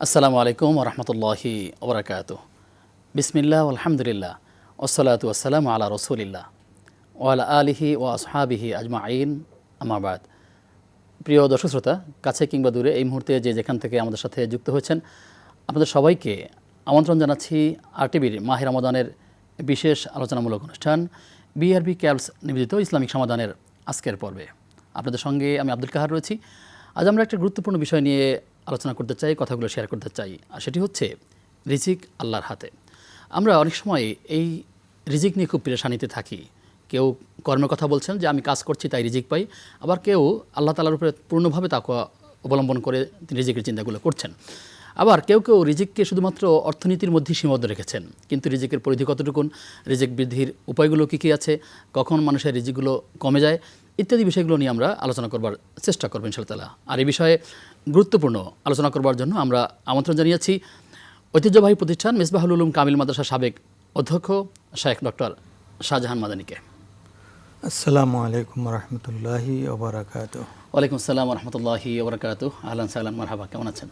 আসসালামু আলাইকুম ওরহমতুল্লাহি ওবরাকাতুহ। বিসমিল্লাহ আলহামদুলিল্লাহ ওসসালাতু ওয়াসসালামু আলা রসুলিল্লাহ ওয়ালা আলিহি ও আসহাবিহি আজমাইন আমাবাদ। প্রিয় দর্শক শ্রোতা, কাছে কিংবা দূরে এই মুহূর্তে যে যেখান থেকে আমাদের সাথে যুক্ত হয়েছেন, আপনাদের সবাইকে আমন্ত্রণ জানাচ্ছি আরটিভির মাহে রমাদানের বিশেষ আলোচনামূলক অনুষ্ঠান বিআরবি ক্যালস নিবেদিত ইসলামিক সমাধানের আজকের পর্বে। আপনাদের সঙ্গে আমি আব্দুল কাহার রয়েছি। আজ আমরা একটা গুরুত্বপূর্ণ বিষয় নিয়ে আলোচনা করতে চাই, কথাগুলো শেয়ার করতে চাই, আর সেটি হচ্ছে রিজিক আল্লাহর হাতে। আমরা অনেক সময় এই রিজিক নিয়ে খুব পেরেশানিতে থাকি। কেউ কর্মের কথা বলছেন যে আমি কাজ করছি তাই রিজিক পাই, আবার কেউ আল্লাহ তাআলার উপরে পূর্ণভাবে তাকওয়া অবলম্বন করে তিনি রিজিকের চিন্তাগুলো করছেন। আবার কেউ কেউ রিজিককে শুধুমাত্র অর্থনীতির মধ্যেই সীমাবদ্ধ রেখেছেন, কিন্তু রিজিকের পরিধি কতটুকুন, রিজিক বৃদ্ধির উপায়গুলো কী কী আছে, কখন মানুষের রিজিকগুলো কমে যায়, ইত্যাদি বিষয়গুলো নিয়ে আমরা আলোচনা করবার চেষ্টা করব ইনশাআল্লাহ তাআলা। আর এই বিষয়ে গুরুত্বপূর্ণ আলোচনা করবার জন্য আমরা আমন্ত্রণ জানিয়েছি ঐতিহ্যবাহী প্রতিষ্ঠান মিসবাহুল উলুম কামিল মাদ্রাসার সাবেক অধ্যক্ষ শায়েখ ডক্টর শাহজাহান মাদানীকে। আসসালামু আলাইকুম রহমতুল্লাহি ওবরাকাতুহ। ওয়ালাইকুম আসসালাম রহমতুল্লাহি ওবরাকাতুহ। আহলান সাহলান মারহাবা, কেমন আছেন?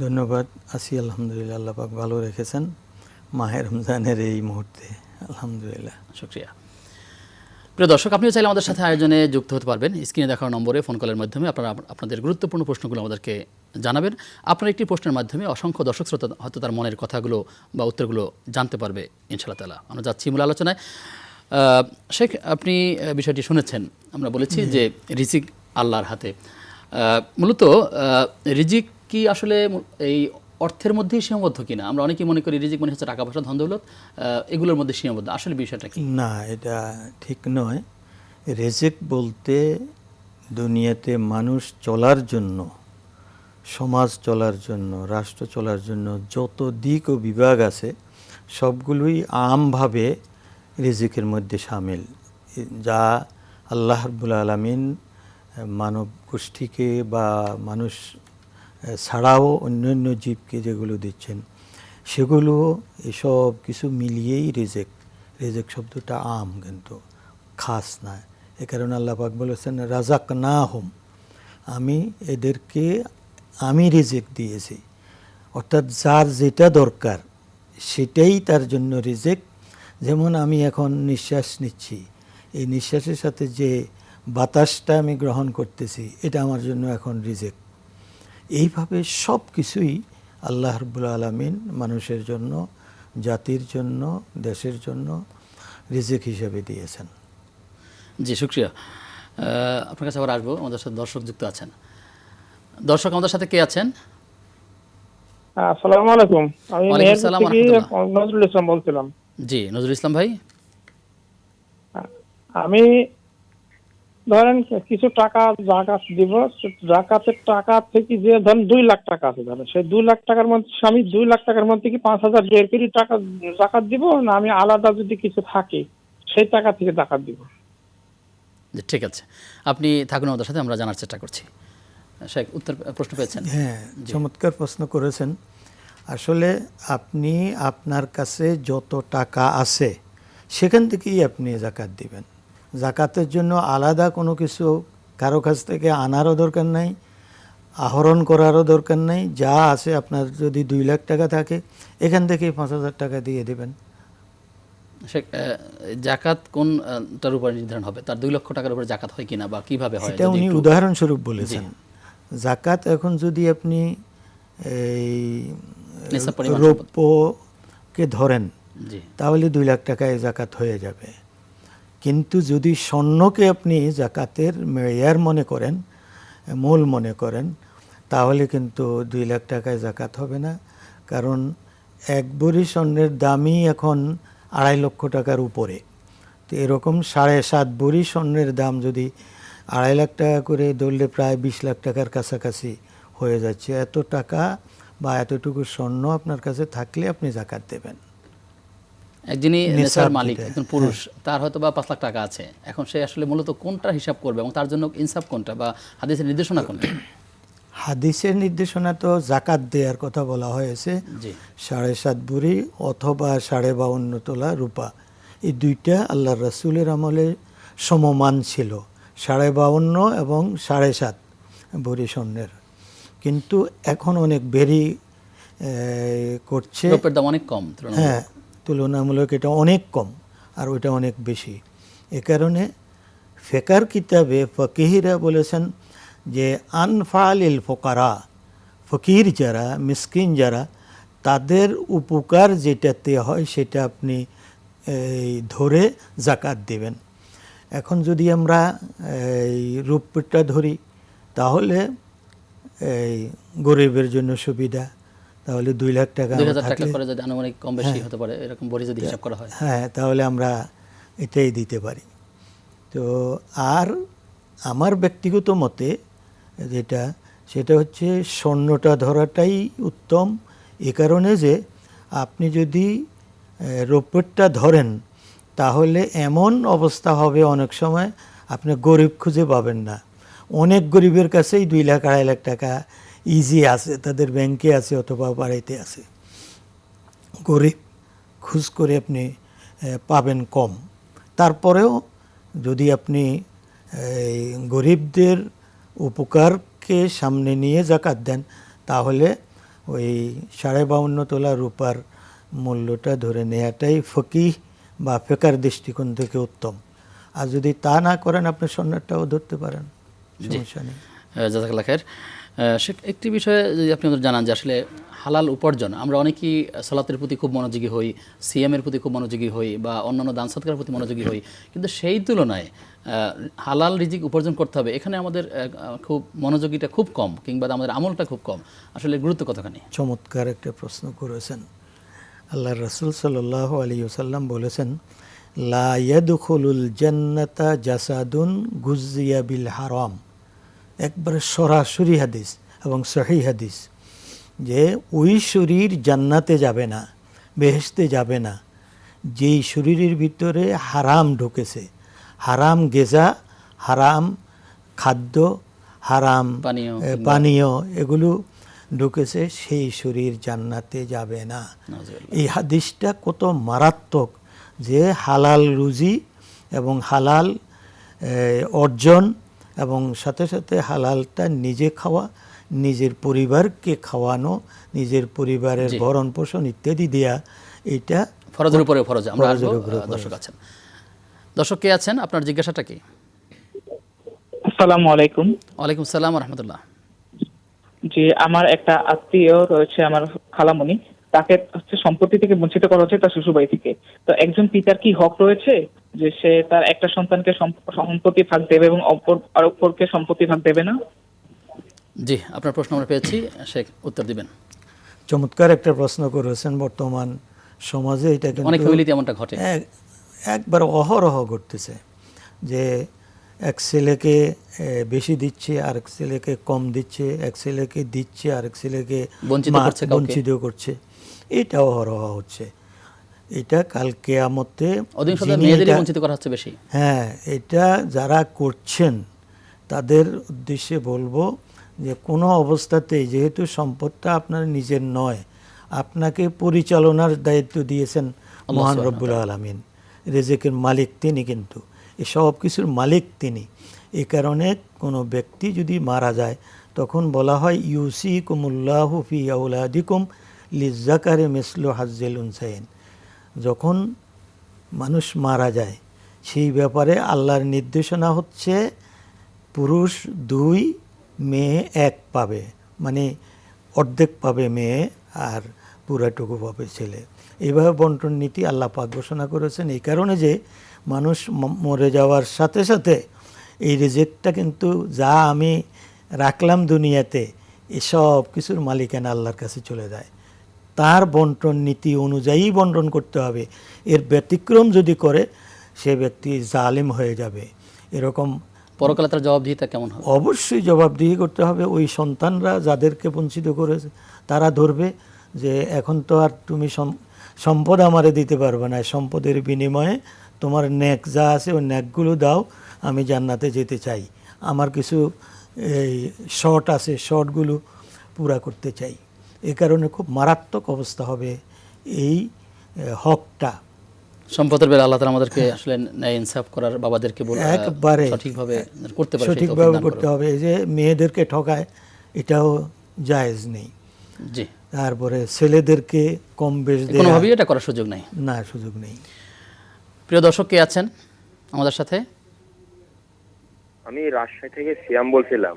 ধন্যবাদ, আছি আলহামদুলিল্লাহ, আল্লাহ পাক ভালো রেখেছেন মাহে রমজানের এই মুহূর্তে, আলহামদুলিল্লাহ। শুকরিয়া। প্রিয় দর্শক, আপনিও চাইলে আমাদের সাথে আয়োজনে যুক্ত হতে পারবেন। স্ক্রিনে দেখানো নম্বরে ফোন কলের মাধ্যমে আপনারা আপনাদের গুরুত্বপূর্ণ প্রশ্নগুলো আমাদেরকে জানাবেন। আপনার একটি প্রশ্নের মাধ্যমে অসংখ্য দর্শক শ্রোতা হয়তো তার মনের কথাগুলো বা উত্তরগুলো জানতে পারবে ইনশাআল্লাহ তাআলা। আমরা যাচ্ছি মূল আলোচনায়। শেখ, আপনি বিষয়টি শুনেছেন, আমরা বলেছি যে রিজিক আল্লাহর হাতে। মূলত রিজিক কি আসলে এই অর্থের মধ্যেই সীমাবদ্ধ কিনা? আমরা অনেকেই মনে করি রিজিক মানে হচ্ছে টাকা পয়সা, ধন দৌলত, এগুলোর মধ্যে সীমাবদ্ধ। আসলে বিষয়টা কি? না, এটা ঠিক নয়। রিজিক বলতে দুনিয়াতে মানুষ চলার জন্য, সমাজ চলার জন্য, রাষ্ট্র চলার জন্য যত দিক ও বিভাগ আছে সবগুলোই আমভাবে রিজিকের মধ্যে শামিল, যা আল্লাহ রাব্বুল আলামিন মানব গোষ্ঠীকে বা মানুষ ছাড়াও অন্যান্য জীবকে যেগুলো দিচ্ছেন সেগুলো এসব কিছু মিলিয়েই রিজিক। রিজিক শব্দটা আম, কিন্তু খাস না। এ কারণে আল্লাহ পাক বলেছেন রাযাকনাহুম, আমি রিজিক দিয়েছি। অর্থাৎ যার যেটা দরকার সেটাই তার জন্য রিজিক। যেমন আমি এখন নিঃশ্বাস নিচ্ছি, এই নিঃশ্বাসের সাথে যে বাতাসটা আমি গ্রহণ করতেছি এটা আমার জন্য এখন রিজিক। এইভাবে সব কিছুই আল্লাহ রাব্বুল আলামিন মানুষের জন্য, জাতির জন্য, দেশের জন্য রিজিক হিসেবে দিয়েছেন। জি, শুকরিয়া। আপনার কাছে আবার আসবো। আমাদের সাথে দর্শক যুক্ত আছেন। দর্শক আমাদের সাথে কে আছেন? আসসালামু আলাইকুম। আমি ওয়ালাইকুম আসসালাম থেকে রাহমাতুল্লাহ। নজরুল ইসলাম বলছিলাম। জি, নজরুল ইসলাম ভাই। আমি ধরেন কিছু টাকা জাকাত দিব, জাকাতের টাকা থেকে যে ধরেন 2 লাখ টাকা আছে, ধরেন সেই 2 লাখ টাকার মধ্যে আমি 2 লাখ টাকার মধ্যে কি 5,000 বের করে টাকা জাকাত দিব, না আমি আলাদা যদি কিছু থাকে সেই টাকা থেকে জাকাত দিব? জি, ঠিক আছে, আপনি থাকুন আমাদের সাথে, আমরা জানার চেষ্টা করছি। শেখ, উত্তর প্রশ্ন পেয়েছেন? হ্যাঁ, চমৎকার প্রশ্ন করেছেন। আসলে আপনি আপনার কাছে যত টাকা আছে সেখান থেকেই আপনি জাকাত দিবেন। জাকাতের জন্য আলাদা কোনো কিছু কারো কাছ থেকে আনারও দরকার নাই, আহরণ করারও দরকার নাই। যা আছে, আপনার যদি 2 লাখ টাকা থাকে এখান থেকেই 5,000 টাকা দিয়ে দেবেন। শেখ, জাকাত কোনটার উপর নির্ধারণ হবে? তার 2 লক্ষ টাকার উপরে জাকাত হয় কিনা বা কিভাবে হয়? এটা উনি উদাহরণস্বরূপ বলেছেন। জাকাত এখন যদি আপনি এই রৌপ্যকে ধরেন তাহলে 2 লাখ টাকায় জাকাত হয়ে যাবে। কিন্তু যদি স্বর্ণকে আপনি জাকাতের মেয়ার মনে করেন, মূল মনে করেন, তাহলে কিন্তু 2 লাখ টাকায় জাকাত হবে না। কারণ 1 ভরি স্বর্ণের দামই এখন 2.5 লক্ষ টাকার উপরে। তো এরকম 7.5 ভরি স্বর্ণের দাম যদি 2.5 লাখ টাকা করে ধরলে প্রায় 20 লাখ টাকার কাছাকাছি হয়ে যাচ্ছে। এত টাকা বা এতটুকু স্বর্ণ আপনার কাছে থাকলে আপনি জাকাত দেবেন। একজনই নেশার মালিক, একজন পুরুষ, তার হয়তো বা 5 লাখ টাকা আছে। এখন সে আসলে মূলত কোনটা হিসাব করবে এবং তার জন্য ইনসাফ কোনটা বা হাদিসের নির্দেশনা কোনটা? হাদিসের নির্দেশনা তো জাকাত দেওয়ার কথা বলা হয়েছে। 7.5 ভরি অথবা 52.5 তোলা রূপা, এই দুইটা আল্লাহর রাসূলের আমলে সমমান ছিল, 52.5 এবং 7.5 ভরি স্বর্ণের। কিন্তু এখন অনেক করছে, রৌপ্যের দাম অনেক কম তুলনামূলক। হ্যাঁ তুলনামূলক এটা অনেক কম আর ওইটা অনেক বেশি। এ কারণে ফেকার কিতাবে ফকিহিরা বলেছেন যে আনফালিল ফোকারা, ফকির যারা, মিসকিন যারা, তাদের উপকার যেটাতে হয় সেটা আপনি ধরে জাকাত দেবেন। এখন যদি আমরা এই রূপটা ধরি তাহলে এই গরিবের জন্য সুবিধা, তাহলে 2 লাখ টাকা 2000 টাকা করে যদি আনুমানিক কম বেশি হতে পারে এরকম বড়ি যদি হিসাব করা হয়, হ্যাঁ তাহলে আমরা এটাই দিতে পারি। তো আর আমার ব্যক্তিগত মতে যেটা, সেটা হচ্ছে স্বর্ণটা ধরাটাই উত্তম। এ কারণে যে আপনি যদি রৌপ্যটা ধরেন তাহলে এমন অবস্থা হবে অনেক সময় আপনি গরিব খুঁজে পাবেন না। অনেক গরিবের কাছেই 2 লাখ 2.5 লাখ টাকা ইজি আছে, তাদের ব্যাংকে আছে অথবা বাড়িতে আছে। গরিব খোঁজ করে আপনি পাবেন কম। তারপরেও যদি আপনি গরিবদের উপকারকে সামনে নিয়ে জাকাত দেন তাহলে ওই 52.5 তোলা রূপার মূল্যটা ধরে নেওয়াটাই ফকিহ বা ফেকার দৃষ্টিকোণ থেকে উত্তম। আর যদি তা না করেন আপনি স্বর্ণটাও ধরতে পারেন, সমস্যা নেই। জাযাকাল্লাহ খায়ের। একটি বিষয়ে যদি আপনি আমাদের জানান যে আসলে হালাল উপার্জন, আমরা অনেকেই সালাতের প্রতি খুব মনোযোগী হই, সিএমের প্রতি খুব মনোযোগী হই বা অন্যান্য দান সৎকারের প্রতি মনোযোগী হই, কিন্তু সেই তুলনায় হালাল রিজিক উপার্জন করতে হবে এখানে আমাদের খুব মনোযোগীটা খুব কম, কিংবা আমাদের আমলটা খুব কম। আসলে গুরুত্ব কতখানি? চমৎকার একটা প্রশ্ন করেছেন। আল্লাহ রাসূল সাল্লাল্লাহু আলাইহি ওয়াসাল্লাম বলেছেন, লা ইয়াদখুলুল জান্নাতা জাসাদুন গুযিয়া বিল হারাম। একবারে সরাসরি হাদিস এবং সহিহ হাদিস, যে ওই শরীর জান্নাতে যাবে না, বেহেশতে যাবে না যেই শরীরের ভিতরে হারাম ঢুকেছে, হারাম গেজা, হারাম খাদ্য, হারাম পানীয় এগুলো ঢুকেছে, সেই শরীর জান্নাতে যাবে না। এই হাদিসটা কত মারাত্মক, যে হালাল রুজি এবং হালাল অর্জন এবং সাথে সাথে হালালটা নিজে খাওয়া, নিজের পরিবারকে খাওয়ানো, নিজের পরিবারের ভরণ পোষণ ইত্যাদি দেয়া, এটা ফরজের উপরে ফরজ। আমরা দর্শক আছেন, দর্শক কে আছেন, আপনার জিজ্ঞাসাটা কি? আসসালামু আলাইকুম। ওয়ালাইকুম সালাম ওয়া রাহমাতুল্লাহ। জি, আমার একটা আত্মীয় রয়েছে, আমার খালামণি, তাকে হচ্ছে সম্পত্তি থেকে বঞ্চিত করা হচ্ছে তার শ্বশুরবাড়ি থেকে। তো একজন পিতার কি হক রয়েছে যে সে তার একটা সন্তানকে সম্পত্তি ভাগ দেবে এবং অপরকে সম্পত্তি ভাগ দেবে না? জি, আপনার প্রশ্ন আমরা পেয়েছি, শেখ উত্তর দিবেন। চমৎকার একটা প্রশ্ন করেছেন। বর্তমান সমাজে এটা কিন্তু অনেক ফ্যামিলিতে এমনটা ঘটে, একবার অহরহ ঘটতেছে, যে এক ছেলেকে বেশি দিচ্ছে, আরেক ছেলেকে কম দিচ্ছে, এক ছেলেকে দিচ্ছে, আরেক ছেলেকে বঞ্চিত করছে। এটা অহরহ হচ্ছে। এটা কাল কিয়ামতে মেয়েদেরই বঞ্চিত করা হচ্ছে বেশি। হ্যাঁ, এটা যারা করছেন তাদের উদ্দেশ্যে বলবো যে কোনো অবস্থাতেই, যেহেতু সম্পদটা আপনার নিজের নয়, আপনাকে পরিচালনার দায়িত্ব দিয়েছেন মহান রব্বুল আলামিন, রিজিকের মালিক তিনি, কিন্তু এসব কিছুর মালিক তিনি। এই কারণে কোনো ব্যক্তি যদি মারা যায় তখন বলা হয় ইউসিকুমুল্লাহু ফি আওলাদিকুম লিজ্জাকারি মিসলু হাজ্জিল উনসাইন। যখন মানুষ মারা যায় সেই ব্যাপারে আল্লাহর নির্দেশনা হচ্ছে পুরুষ 2, মেয়ে 1 পাবে, মানে অর্ধেক পাবে মেয়ে আর পুরাটুকু পাবে ছেলে। এইভাবে বন্টন নীতি আল্লাহ পাক ঘোষণা করেছেন। এই কারণে যে মানুষ মরে যাওয়ার সাথে সাথে এই রিজিকটা কিন্তু যা আমি রাখলাম দুনিয়াতে, এসব কিছুর মালিকানা আল্লাহর কাছে চলে যায়। তার বন্টন নীতি অনুযায়ী বন্টন করতে হবে। এর ব্যতিক্রম যদি করে সে ব্যক্তি জালিম হয়ে যাবে। এরকম পরকালে তার জবাবদিহিতা কেমন হবে? অবশ্যই জবাবদিহি করতে হবে। ওই সন্তানরা যাদেরকে বঞ্চিত করেছে তারা ধরবে যে এখন তো আর তুমি সম্পদ আমারে দিতে পারবে না, সম্পদের বিনিময়ে তোমার নেক যা আছে ওই নেকগুলো দাও, আমি জান্নাতে যেতে চাই, আমার কিছু এই শর্ট আছে, শর্টগুলো পুরা করতে চাই। এ কারণে খুব মারাত্মক অবস্থা হবে এই হকটা। সম্পদের বেলা আল্লাহ তাআলা আমাদেরকে আসলে ন্যায় ইনসাফ করার, বাবাদেরকে একবারে সঠিকভাবে করতে হবে। এই যে মেয়েদেরকে ঠকায়, এটাও জায়েজ নেই। জি, তারপরে ছেলেদেরকে কম বেশ দেয়া, কোনোভাবেই এটা করার সুযোগ নেই। না, সুযোগ নেই। প্রিয় দর্শক কে আছেন আমাদের সাথে? আমি রাজশাহী থেকে সিয়াম বলছিলাম।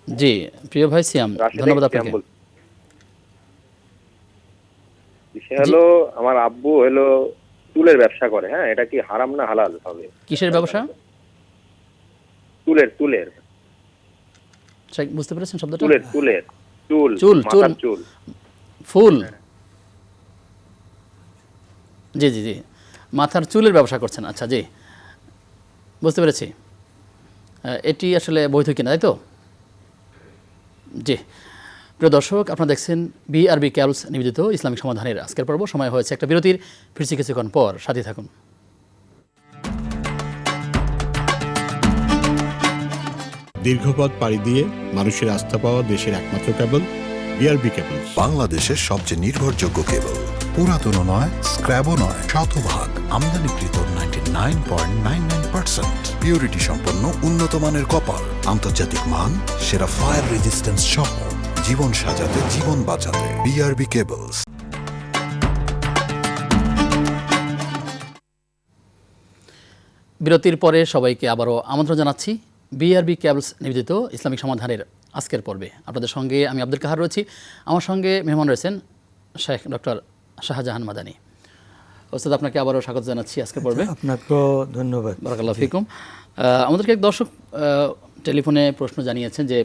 জি প্রিয় ভাই সিয়াম, রাজশাহী ধন্যবাদ থেকে সিয়াম আপনাকে। বিষয় হলো আমার আব্বু হলো চুলের ব্যবসা করে। হ্যাঁ, এটা কি হারাম না হালাল হবে? কিসের ব্যবসা? চুলের বুঝতে পেরেছেন শব্দটা? চুল চুল, মাথার চুল। ফুল। জি জি জি, মাথার চুলের ব্যবসা করছেন। আচ্ছা, জি বুঝতে পেরেছি। এটি আসলে বৈধ কিনা, তাই তো? জি প্রিয় দর্শক, আপনারা দেখছেন বিআরবি ক্যাবলস নিবেদিত ইসলামিক সমাধানের আজকের পর্ব। সময় হয়েছে একটা বিরতির, ফিরছি কিছুক্ষণ পর, সাথে থাকুন। দীর্ঘপথ পাড়ি দিয়ে মানুষের আস্থা পাওয়া দেশের একমাত্র কেবল বিআরবি কেবল, বাংলাদেশের সবচেয়ে নির্ভরযোগ্য কেবল। পুরাতনও নয়, স্ক্র্যাবও নয়, শতভাগ আমদানিকৃত 99.99% পিউরিটি সম্পন্ন উন্নত মানের কপার, আন্তর্জাতিক মান, সেরা ফায়ার রেজিস্ট্যান্স সহ জীবন সাজাতে, জীবন বাঁচাতে বিআরবি কেবলস। বিরতির পরে সবাইকে আবারও আমন্ত্রণ জানাচ্ছি বিআরবি ক্যাবলস নিবেদিত ইসলামিক সমাধানের আজকের পর্বে। আপনাদের সঙ্গে আমি আব্দুল কাহার রয়েছি। আমার সঙ্গে মেহমান রয়েছেন শেখ ডক্টর শাহজাহান মাদানী। ওস্তাদ, আপনাকে আবারও স্বাগত জানাচ্ছি আজকের পর্বে। আপনাকেও ধন্যবাদ। বারাকাল্লাহ ফিকুম। আমাদেরকে এক দর্শক টেলিফোনে প্রশ্ন জানিয়েছেন যে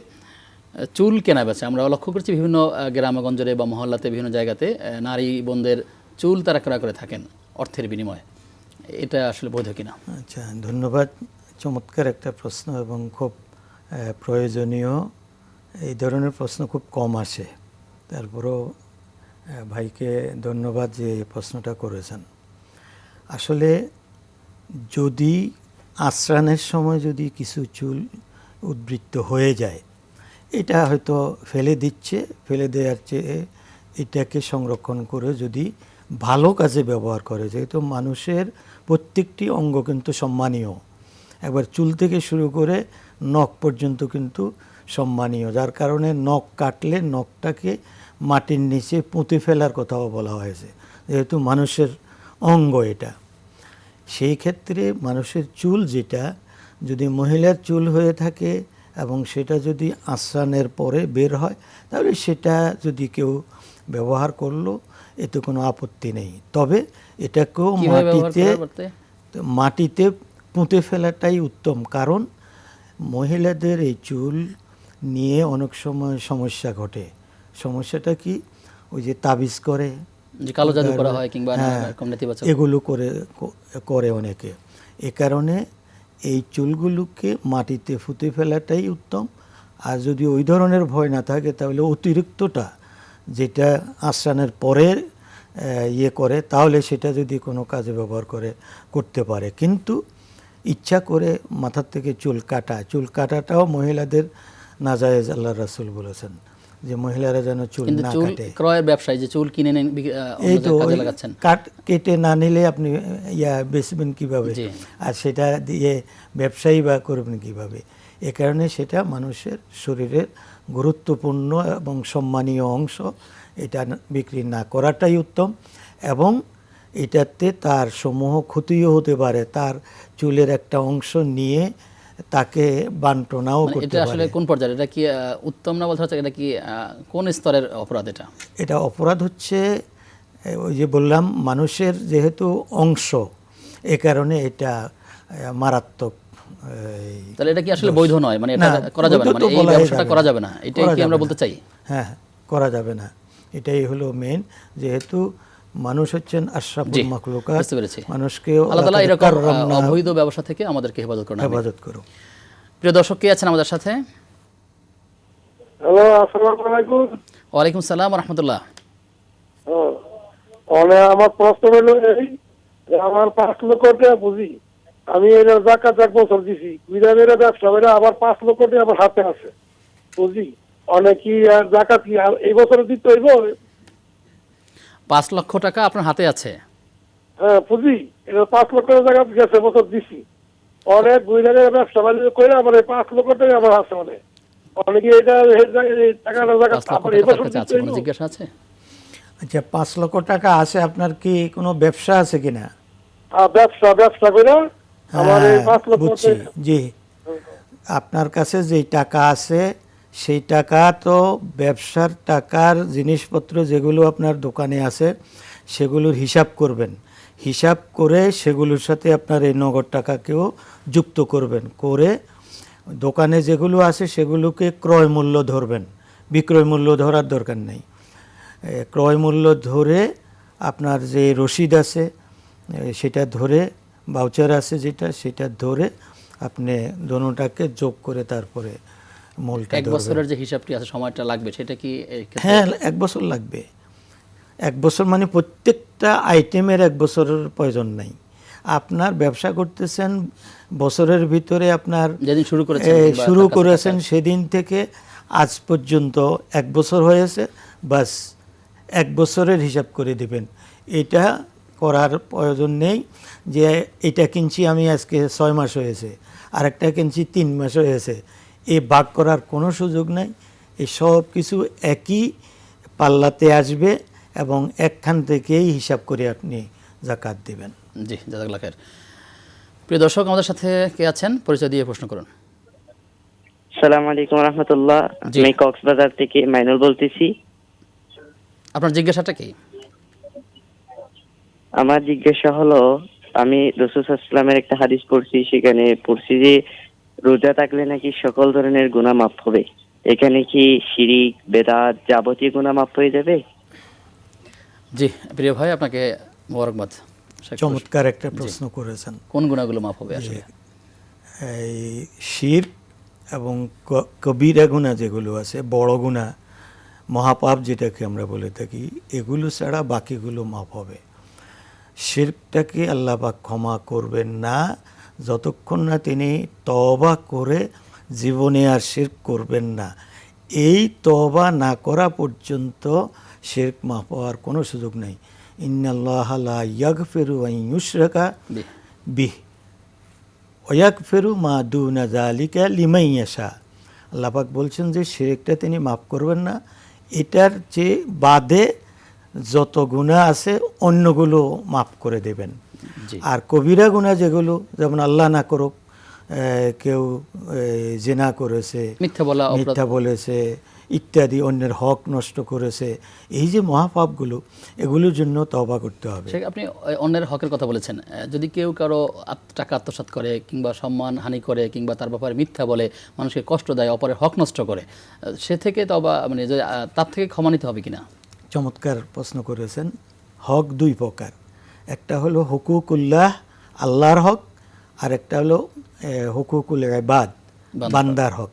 চুল কেনা বেচা, আমরা লক্ষ্য করছি বিভিন্ন গ্রামগঞ্জে বা মহল্লাতে বিভিন্ন জায়গাতে নারী বোনদের চুল তারা ক্রয় করে থাকেন অর্থের বিনিময়ে, এটা আসলে বৈধ কিনা? আচ্ছা, ধন্যবাদ। চমৎকার একটা প্রশ্ন এবং খুব প্রয়োজনীয়। এই ধরনের প্রশ্ন খুব কম আসে, তারপরেও ভাইকে ধন্যবাদ যে এই প্রশ্নটা করেছেন। আসলে যদি আশ্রানের সময় যদি কিছু চুল উদ্বৃত্ত হয়ে যায়, এটা হয়তো ফেলে দিচ্ছে, ফেলে দেওয়ার চেয়ে এটাকে সংরক্ষণ করে যদি ভালো কাজে ব্যবহার করে, যেহেতু মানুষের প্রত্যেকটি অঙ্গ কিন্তু সম্মানীয়, একবার চুল থেকে শুরু করে নখ পর্যন্ত কিন্তু সম্মানীয়, যার কারণে নখ কাটলে নখটাকে মাটির নিচে পুঁতে ফেলার কথাও বলা হয়েছে, যেহেতু মানুষের অঙ্গ এটা। সেই ক্ষেত্রে মানুষের চুল যেটা, যদি মহিলার চুল হয়ে থাকে এবং সেটা যদি আশ্রানের পরে বের হয়, তাহলে সেটা যদি কেউ ব্যবহার করলো এতে কোনো আপত্তি নেই। তবে এটাকেও মাটিতে পুঁতে ফেলাটাই উত্তম, কারণ মহিলাদের এই চুল নিয়ে অনেক সময় সমস্যা ঘটে। সমস্যাটা কি? ওই যে তাবিজ করে, কালো জাদু করা হয় কিংবা এগুলো করে অনেকে। এ কারণে এই চুলগুলোকে মাটিতে পুঁতে ফেলাটাই উত্তম। আর যদি ওই ধরনের ভয় না থাকে, তাহলে অতিরিক্তটা যেটা আশ্রানের পরে করে, তাহলে সেটা যদি কোনো কাজে ব্যবহার করতে পারে। কিন্তু ইচ্ছা করে মাথার থেকে চুল কাটাটাও মহিলাদের নাজায়েজ, আল্লাহ রাসূল বলেছেন যে মহিলারা যেন চুল না কাটে। ক্রয়ের ব্যবসায় যে চুল কিনে নেন, এই তো কেটে না নিলে আপনি বেচবেন কিভাবে, আর সেটা দিয়ে ব্যবসায়ী বা করবেন কিভাবে? এ কারণে সেটা মানুষের শরীরের গুরুত্বপূর্ণ এবং সম্মানীয় অংশ, এটা বিক্রি না করাটাই উত্তম। এবং এটাতে তার সমূহ ক্ষতিও হতে পারে, তার চুলের একটা অংশ নিয়ে তাকে বান্টনাও করতে পারে। এটা আসলে কোন পর্যায়ে, এটা কি উত্তম না বলতে হচ্ছে, এটা কি কোন স্তরের অপরাধ? এটা অপরাধ হচ্ছে ওই যে বললাম, মানুষের যেহেতু অংশ, এ কারণে এটা মারাত্মক। তাহলে এটা কি আসলে বৈধ নয়, মানে এটা করা যাবে না, মানে এই ব্যবসাটা করা যাবে না, এটাই কি আমরা বলতে চাই? হ্যাঁ, করা যাবে না, এটাই হলো মেইন। যেহেতু মানুষ হচ্ছেন আশরাফুল মাখলুকাত, মানুষকে আল্লাহ তাআলা এরকম অবৈধ ব্যবসা থেকে আমাদেরকে হেফাজত করুন। প্রিয় দর্শক, কে আছেন আমাদের সাথে? হ্যালো, আসসালামু আলাইকুম। ওয়ালাইকুম সালাম ওয়া রাহমাতুল্লাহ। আমার প্রশ্ন হলো এই যে আমার 5 লক্ষ টাকা পুঁজি, আমি এর যাকাত 1 বছর দিছি, বিধানের ব্যবসা করে আবার 5 লক্ষ টাকা আমার হাতে আছে পুঁজি, অনেক কি আর যাকাত কি এই বছরে দিতে হইব? 5 লক্ষ টাকা আপনার হাতে আছে? হ্যাঁ, পুঁজি এটা 5 লক্ষ টাকা গেছে বছর দিছি, অনেক বিধানের ব্যবসা বাণিজ্য করে আমার 5 লক্ষ টাকা আমার আছে, অনেকে এটা টাকাটা যাকাত আবার এই বছর দিতে হইব। জিজ্ঞাসা আছে? আচ্ছা, 5 লক্ষ টাকা আছে, আপনার কি কোনো ব্যবসা আছে কিনা? ব্যবসা করে আমার এই 5 লক্ষ বুঝছি, জি। আপনার কাছে যেই টাকা আছে সেই টাকা তো ব্যবসার টাকার জিনিসপত্র যেগুলো আপনার দোকানে আছে সেগুলোর হিসাব করবেন। হিসাব করে সেগুলোর সাথে আপনার এই নগদ টাকাকেও যুক্ত করবেন, করে দোকানে যেগুলো আছে সেগুলোকে ক্রয় মূল্য ধরবেন, বিক্রয় মূল্য ধরার দরকার নেই। ক্রয় মূল্য ধরে আপনার যে রসিদ আছে সেটা ধরে, ভাউচার আছে যেটা, সেটা ধরে আপনি দোনোটাকে যোগ করে তারপরে মূলটা 1 ধরবেন। বছরের যে হিসাবটি আছে সময়টা লাগবে সেটা কি এই ক্ষেত্রে- হ্যাঁ, 1 বছর লাগবে। 1 বছর মানে প্রত্যেকটা আইটেমের 1 বছরের প্রয়োজন নাই। আপনার ব্যবসা করতেছেন বছরের ভিতরে, আপনার যেদিন শুরু করেছেন কিংবা শুরু তার কাছে করেছেন কাছে। সেদিন থেকে আজ পর্যন্ত 1 বছর হয়েছে, বাস 1 বছরের হিসাব করে দিবেন। এটা করার প্রয়োজন নেই যে এটা কিনছি আমি আজকে 6 মাস হয়েছে, আরেকটা কিনছি 3 মাস হয়েছে, এই ভাগ করার কোনো সুযোগ নাই। এই সব কিছু একই পাল্লাতে আসবে এবং একখান থেকেই হিসাব করে আপনি যাকাত দিবেন। জি, জাযাকাল্লাহ খায়ের। প্রিয় দর্শক, আমাদের সাথে কে আছেন পরিচয় দিয়ে প্রশ্ন করুন। সালাম আলাইকুম রহমতুল্লাহ। জি। আমি কক্সবাজার থেকে মাইনুল বলতেছি। আপনার জিজ্ঞাসাটা কি? আমার জিজ্ঞাসা হলো, আমি রাসূল সাল্লাল্লাহু আলাইহি ওয়াসাল্লামের একটা হাদিস পড়ছি, সেখানে পড়ছি যে রোজা থাকলে নাকি সকল ধরনের গুনাহ মাফ হবে। এখানে কি শিরিক, বেদাত, যাবতীয় গুনাহ মাফ হয়ে যাবে? জি প্রিয় ভাই, আপনাকে মোবারকবাদ। চমৎকার একটা প্রশ্ন করেছেন। কোন গুনাহগুলো মাফ হবে আসলে? এই শিরক এবং কবিরা গুনাহ যেগুলো আছে, বড় গুনাহ, মহাপাপ যেটাকে আমরা বলে থাকি, এগুলো ছাড়া বাকিগুলো মাফ হবে। শিরকটাকে আল্লাহ পাক ক্ষমা করবেন না যতক্ষণ না তিনি তওবা করে জীবনে আর শিরক করবেন না। এই তওবা না করা পর্যন্ত শিরক মাফ হওয়ার কোনো সুযোগ নেই। ইন্নাল্লাহা লা ইয়াগফিরু আন ইউশরাকা বিহি ওয়া ইয়াগফিরু মা দুনা যালিকা লিমান ইয়াশা। আল্লাহ পাক বলছেন যে শিরকটা তিনি মাফ করবেন না, এটার যে বাদে যত গুনাহ আছে অন্যগুলো মাফ করে দেবেন। আর কবিরা গুনাহ যেগুলো, যেমন আল্লাহ না করুক কেউ জিনা করেছে, মিথ্যা বলেছে ইত্যাদি, অন্যের হক নষ্ট করেছে, এই যে মহাপাপগুলো, এগুলোর জন্য তওবা করতে হবে। আপনি অন্যের হকের কথা বলেছেন। যদি কেউ কারো টাকা আত্মসাৎ করে কিংবা সম্মান হানি করে কিংবা তার ব্যাপারে মিথ্যা বলে, মানুষকে কষ্ট দেয়, অপরের হক নষ্ট করে, সে থেকে তওবা মানে তার থেকে ক্ষমা নিতে হবে কিনা? চমৎকার প্রশ্ন করেছেন। হক 2 প্রকার, একটা হলো হুকুকুল্লাহ, আল্লাহর হক, আর একটা হলো হুকুকুল ইবাদ, বান্দার হক।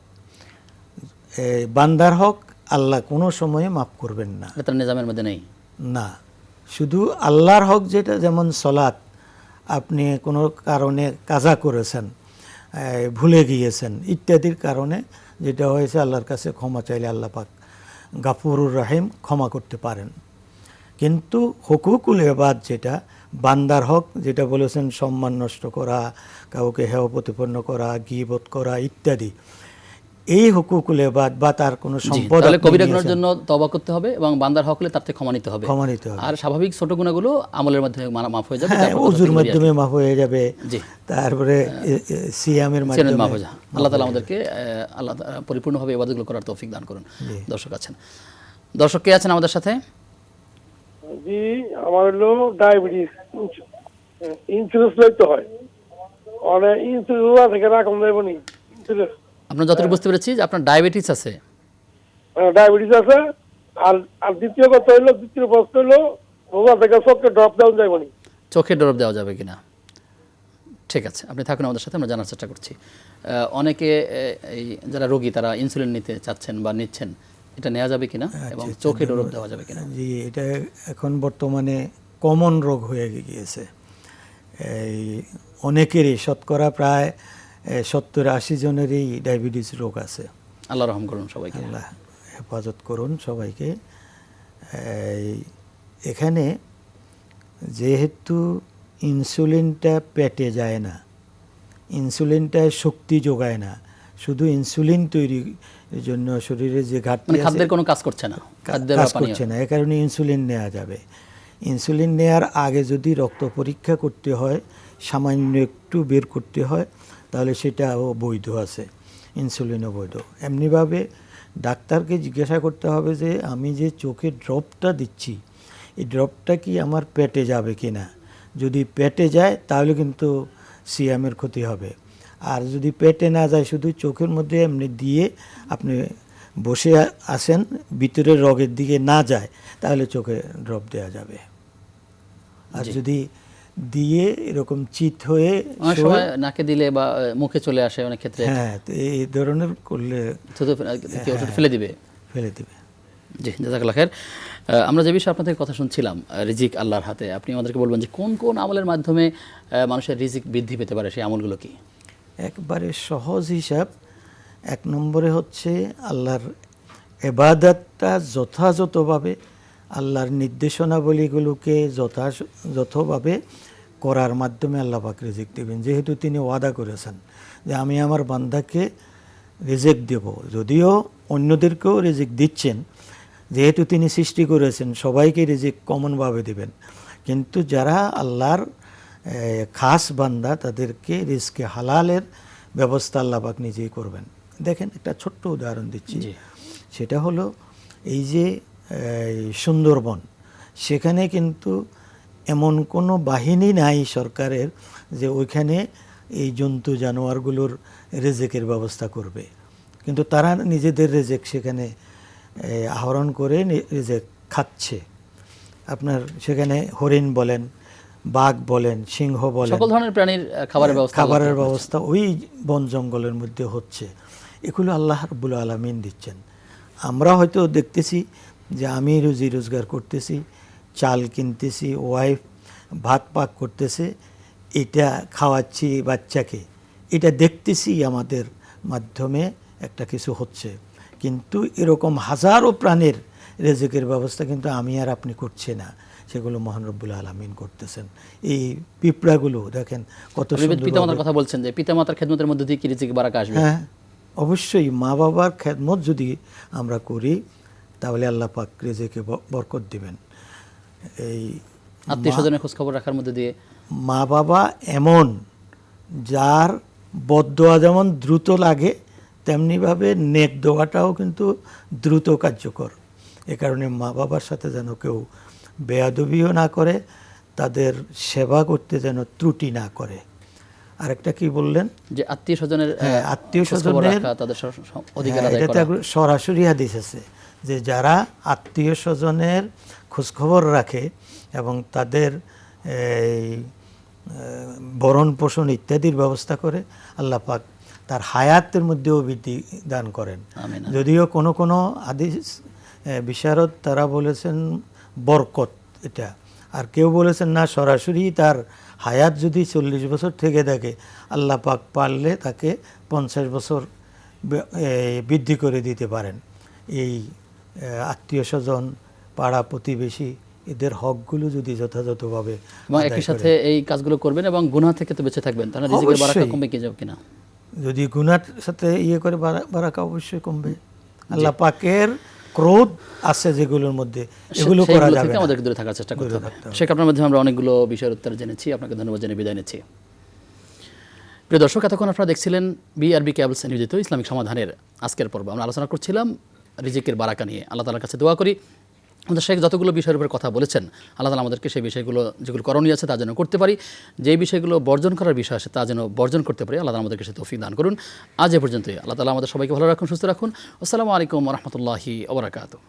বান্দার হক আল্লাহ কোনো সময়ে মাফ করবেন না, এটা নিজামের মধ্যে নেই না। শুধু আল্লাহর হক যেটা, যেমন সলাত, আপনি কোনো কারণে কাজা করেছেন, ভুলে গিয়েছেন ইত্যাদির কারণে যেটা হয়েছে, আল্লাহর কাছে ক্ষমা চাইলে আল্লাহ পাক গাফুরুর রহিম ক্ষমা করতে পারেন। কিন্তু হুকুকুল ইবাদ যেটা বান্দার হক, যেটা বলেছেন সম্মান নষ্ট করা, কাউকে হেয় প্রতিপন্ন করা, গীবত করা ইত্যাদি, এই হুকুকুল ইবাদ বা তার কোনো সম্পদ, তাহলে কবিরা গুনার জন্য তওবা করতে হবে এবং বান্দার হক হলে তার থেকে ক্ষমা নিতে হবে। আর স্বাভাবিক ছোট গুনাহগুলো আমলের মাধ্যমে মাফ হয়ে যাবে, ওযুর মাধ্যমে মাফ হয়ে যাবে, তারপরে সিয়ামের মাধ্যমে মাফ হয়ে যাবে। আল্লাহ তাআলা আমাদেরকে আল্লাহ পরিপূর্ণভাবে ইবাদতগুলো করার তৌফিক দান করুন। দর্শক কে আছেন আমাদের সাথে? জি, আমার হলো ডায়াবেটিস, ইন্স্যুরেন্স লইতে হয়, অনেক ইন্স্যুরেন্স থেকে রাখুন দেবনি। আপনার যতটুকু বুঝতে পেরেছি যে আপনার ডায়াবেটিস আছে। ডায়াবেটিস আছে। আর দ্বিতীয় কথা হলো, দ্বিতীয় প্রশ্ন হলো, রোজা থেকে চোখে ড্রপ দেওয়া যাবে, চোখে ড্রপ দেওয়া যাবে কিনা? ঠিক আছে, আপনি থাকুন আমাদের সাথে, আমরা জানার চেষ্টা করছি। অনেকে এই যারা রোগী তারা ইনসুলিন নিতে চাচ্ছেন বা নিচ্ছেন, এটা নেওয়া যাবে কিনা এবং চোখে ড্রপ দেওয়া যাবে কিনা? জি, এটা এখন বর্তমানে কমন রোগ হয়ে গিয়েছে। এই অনেকেরই, শতকরা প্রায় 70-80 জনেরই ডায়াবেটিস রোগ আছে। আল্লাহ রহম করুন সবাইকে, আল্লাহ হেফাজত করুন সবাইকে। এখানে যেহেতু ইনসুলিনটা পেটে যায় না, ইনসুলিনটা শক্তি যোগায় না, শুধু ইনসুলিন তৈরির জন্য শরীরে যে ঘাটতি মানে আছে খাদ্যের কোনো কাজ করছে না, খাদ্যের কাজ বা পানীয়। করছে না, এ কারণে ইনসুলিন নেওয়া যাবে। ইনসুলিন নেওয়ার আগে যদি রক্ত পরীক্ষা করতে হয়, সামান্য একটু বের করতে হয়, তাহলে সেটাও বৈধ আছে, ইনসুলিনও বৈধ। এমনিভাবে ডাক্তারকে জিজ্ঞাসা করতে হবে যে আমি যে চোখে ড্রপটা দিচ্ছি, এই ড্রপটা কি আমার পেটে যাবে কি না। যদি পেটে যায় তাহলে কিন্তু সিয়ামের ক্ষতি হবে। আর যদি পেটে না যায়, শুধু চোখের মধ্যে এমনি দিয়ে আপনি বসে আছেন, ভিতরের রগের দিকে না যায়, তাহলে চোখে ড্রপ দেওয়া যাবে। আর যদি দিয়ে এরকম চিত হয়ে অনেক সময় নাকে দিলে বা মুখে চলে আসে অনেক ক্ষেত্রে, হ্যাঁ, তো এই ধরনের করলে কেউ ফেলে দিবে। ফেলে দিবে। জি, জাযাকাল্লাহ খায়ের। আমরা যে বিষয়ে আপনাদের কথা শুনছিলাম, রিজিক আল্লাহর হাতে, আপনি আমাদেরকে বলবেন যে কোন কোন আমলের মাধ্যমে মানুষের রিজিক বৃদ্ধি পেতে পারে, সেই আমলগুলো কি? একবারে সহজ হিসাব, 1 নম্বরে হচ্ছে আল্লাহর ইবাদতটা যথাযথভাবে, আল্লাহর নির্দেশনাবলীগুলোকে যথাযথভাবে করার মাধ্যমে আল্লাহ পাক রিজিক দেবেন। যেহেতু তিনি ওয়াদা করেছেন যে আমি আমার বান্দাকে রিজিক দেব, যদিও অন্যদেরকেও রিজিক দিচ্ছেন, যেহেতু তিনি সৃষ্টি করেছেন সবাইকে রিজিক কমনভাবে দেবেন, কিন্তু যারা আল্লাহর খাস বান্দা তাদেরকে রিজকে হালালের ব্যবস্থা আল্লাহ পাক নিজেই করবেন। দেখেন, একটা ছোট্ট উদাহরণ দিচ্ছি, সেটা হলো এই যে সুন্দরবন, সেখানে কিন্তু এমন কোনো বাহিনী নাই সরকারের যে ওইখানে এই জন্তু জানোয়ারগুলোর রেজেকের ব্যবস্থা করবে, কিন্তু তারা নিজেদের রেজেক সেখানে আহরণ করে রেজেক খাচ্ছে। আপনার সেখানে হরিণ বলেন, বাঘ বলেন, সিংহ বলেন, সকল ধরনের প্রাণীর খাবারের ব্যবস্থা ওই বন জঙ্গলের মধ্যে হচ্ছে। এগুলো আল্লাহ রাব্বুল আলামিন দিচ্ছেন। আমরা হয়তো দেখতেছি যে আমি রুজি রোজগার করতেছি, চাল কিনতেছি, ওয়াইফ ভাত পাক করতেছে, এটা খাওয়াচ্ছি বাচ্চাকে, এটা দেখতেছি আমাদের মাধ্যমে একটা কিছু হচ্ছে, কিন্তু এরকম হাজারো প্রাণীর রেজেকের ব্যবস্থা কিন্তু আমি আর আপনি করছি না, সেগুলো মহান রব্বুল আলামিন করতেছেন। এই পিঁপড়াগুলো দেখেন কত সুন্দর। পিতামাতার কথা বলছেন যে পিতামাতার খেদমতের মধ্যে দিয়ে কি রিজিক বারাকা আসবে? হ্যাঁ, অবশ্যই মা বাবার খেদমত যদি আমরা করি তাহলে আল্লাহ পাক রিজিকে বরকত দিবেন। এই আত্মীয় স্বজনের খোঁজ খবর রাখার মধ্যে দিয়ে মা বাবা এমন যার বদদোয়া যেমন দ্রুত লাগে, তেমনিভাবে নেক দোয়াটাও কিন্তু দ্রুত কার্যকর। এ কারণে মা বাবার সাথে যেন কেউ বেয়াদবিও না করে, তাদের সেবা করতে যেন ত্রুটি না করে। আরেকটা কি বললেন যে আত্মীয় স্বজনের তাদের অধিকার আদায় করা, সরাসরি হাদিস আছে যে যারা আত্মীয় স্বজনের খোঁজখবর রাখে এবং তাদের ভরণ পোষণ ইত্যাদির ব্যবস্থা করে, আল্লাহ পাক তার হায়াতের মধ্যেও বৃদ্ধি দান করেন। যদিও কোনো কোনো হাদিস বিশারদ তারা বলেছেন বরকত এটা, আর কেউ বলেছেন না, সরাসরি তার হায়াত যদি 40 বছর থেকে থাকে, আল্লাহ পাক পারলে তাকে 50 বছর বৃদ্ধি করে দিতে পারেন। এই আত্মীয় স্বজন, পাড়া প্রতিবেশী, এদের হকগুলো যদি যথাযথভাবে একই সাথে এই কাজগুলো করবেন এবং গুনাহ থেকে তো বেঁচে থাকবেন, তাহলে রিজিকের বারাকা কমবে কি যাবে কিনা? যদি গুনার সাথে করে বারাকা অবশ্যই কমবে। আল্লাহ পাকের ক্রোধ আছে যেগুলোর মধ্যে, এগুলো করা যাবে না, আমাদেরকে দূরে থাকার চেষ্টা করতে হবে। শেখ, আপনার মাধ্যমে আমরা অনেকগুলো বিষয়ের উত্তর জেনেছি, আপনাকে ধন্যবাদ জানিয়ে বিদায় নিচ্ছি। প্রিয় দর্শক, এতক্ষণ আপনারা দেখছিলেন বিআরবি কেবলস নিয়োজিত ইসলামিক সমাধানের আজকের পর্ব। আমরা আলোচনা করছিলাম রিজিকের বারাকা নিয়ে। আল্লাহ তাআলার কাছে দোয়া করি আমাদের শেখ যতগুলো বিষয়ের উপর কথা বলেছেন, আল্লাহ তাআলা আমাদেরকে সেই বিষয়গুলো যেগুলো করণীয় আছে তা যেন করতে পারি, যেই বিষয়গুলো বর্জন করার বিষয় আছে তা যেন বর্জন করতে পারি। আল্লাহ তাআলা আমাদেরকে সে তৌফিক দান করুন। আজ এ পর্যন্তই। আল্লাহ তাআলা আমাদের সবাইকে ভালো রাখুন, সুস্থ রাখুন। আসসালামু আলাইকুম ওয়া রাহমাতুল্লাহি ওয়া বারাকাতুহু।